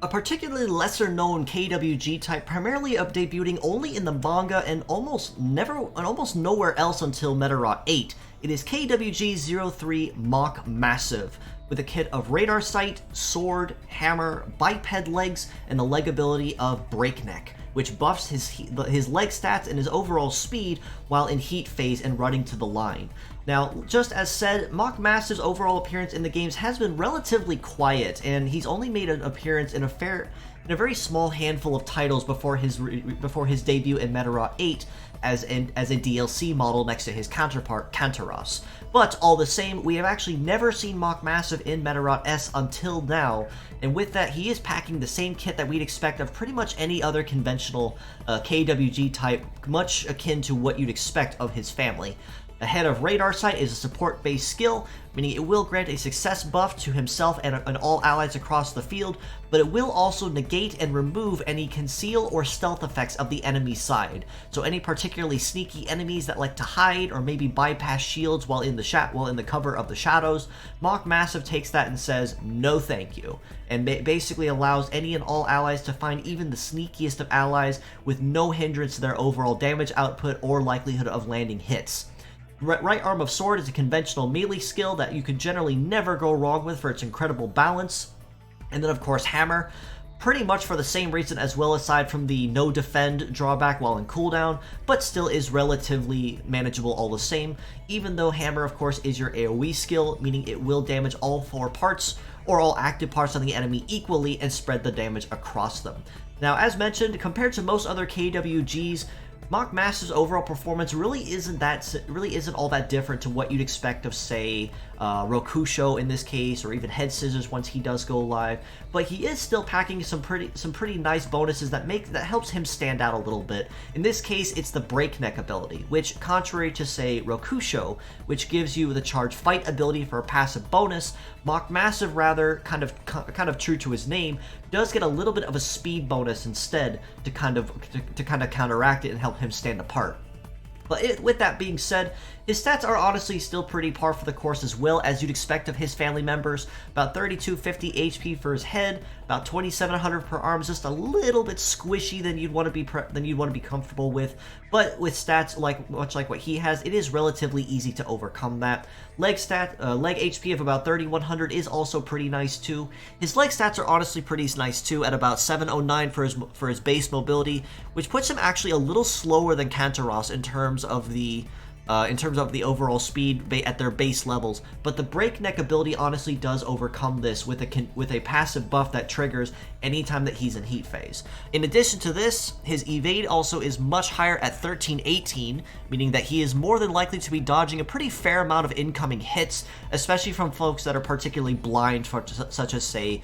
A particularly lesser-known KWG type, primarily debuting only in the manga and almost nowhere else until Medarot 8. It is KWG03 Mach Massive, with a kit of radar sight, sword, hammer, biped legs, and the leg ability of Breakneck, which buffs his leg stats and his overall speed while in heat phase and running to the line. Now, just as said, Mach Massive's overall appearance in the games has been relatively quiet, and he's only made an appearance in a very small handful of titles before his debut in Medarot 8 as a DLC model next to his counterpart, Kantaros. But all the same, we have actually never seen Mach Massive in Medarot S until now, and with that, he is packing the same kit that we'd expect of pretty much any other conventional KWG type, much akin to what you'd expect of his family. Ahead of Radar Sight is a support-based skill, meaning it will grant a success buff to himself and all allies across the field, but it will also negate and remove any conceal or stealth effects of the enemy side. So any particularly sneaky enemies that like to hide or maybe bypass shields while in the cover of the shadows, Mach Massive takes that and says, no thank you, and basically allows any and all allies to find even the sneakiest of allies with no hindrance to their overall damage output or likelihood of landing hits. Right Arm of Sword is a conventional melee skill that you can generally never go wrong with for its incredible balance. And then of course Hammer, pretty much for the same reason as well, aside from the no defend drawback while in cooldown, but still is relatively manageable all the same, even though Hammer of course is your AoE skill, meaning it will damage all 4 parts or all active parts on the enemy equally and spread the damage across them. Now, as mentioned, compared to most other KWGs, Mach Massive's overall performance really isn't all that different to what you'd expect of, say, Rokusho in this case, or even Head Scissors once he does go live. But he is still packing some pretty nice bonuses that helps him stand out a little bit. In this case, it's the Breakneck ability, which, contrary to, say, Rokusho, which gives you the charge fight ability for a passive bonus, Mach Massive, rather kind of true to his name, does get a little bit of a speed bonus instead to kind of counteract it and help him stand apart. But with that being said, his stats are honestly still pretty par for the course as well, as you'd expect of his family members. About 3250 HP for his head, about 2700 per arm, just a little bit squishy than you'd want to be comfortable with. But with stats much like what he has, it is relatively easy to overcome that. Leg HP of about 3100 is also pretty nice too. His leg stats are honestly pretty nice too, at about 709 for his base mobility, which puts him actually a little slower than Kantaros in terms of the overall speed at their base levels, but the Breakneck ability honestly does overcome this with a passive buff that triggers anytime that he's in heat phase. In addition to this, his evade also is much higher at 1318, meaning that he is more than likely to be dodging a pretty fair amount of incoming hits, especially from folks that are particularly blind, such as, say,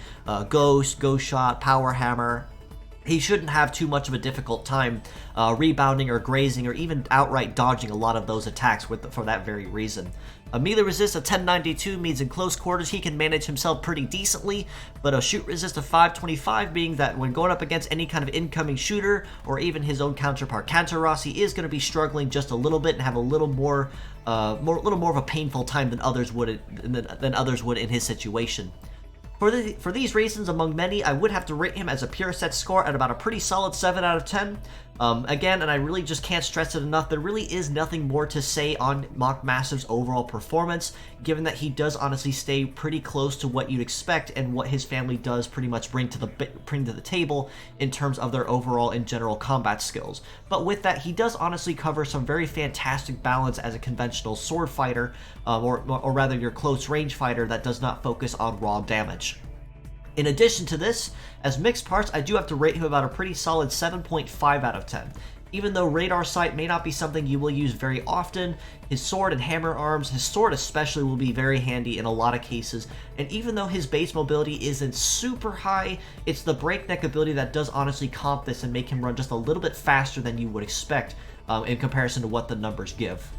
Ghost Shot, Power Hammer. He shouldn't have too much of a difficult time rebounding or grazing or even outright dodging a lot of those attacks for that very reason. A melee resist of 1092 means in close quarters he can manage himself pretty decently, but a shoot resist of 525 being that when going up against any kind of incoming shooter or even his own counterpart Kantaros, he is going to be struggling just a little bit and have a little more of a painful time than others would in his situation. For these reasons, among many, I would have to rate him as a pure set score at about a pretty solid 7 out of 10. Again, and I really just can't stress it enough, there really is nothing more to say on Mach Massive's overall performance, given that he does honestly stay pretty close to what you'd expect and what his family does pretty much bring to the table in terms of their overall and general combat skills. But with that, he does honestly cover some very fantastic balance as a conventional sword fighter, or rather your close range fighter that does not focus on raw damage. In addition to this, as mixed parts, I do have to rate him about a pretty solid 7.5 out of 10. Even though Radar Sight may not be something you will use very often, his sword and hammer arms, his sword especially, will be very handy in a lot of cases, and even though his base mobility isn't super high, it's the Breakneck ability that does honestly comp this and make him run just a little bit faster than you would expect in comparison to what the numbers give.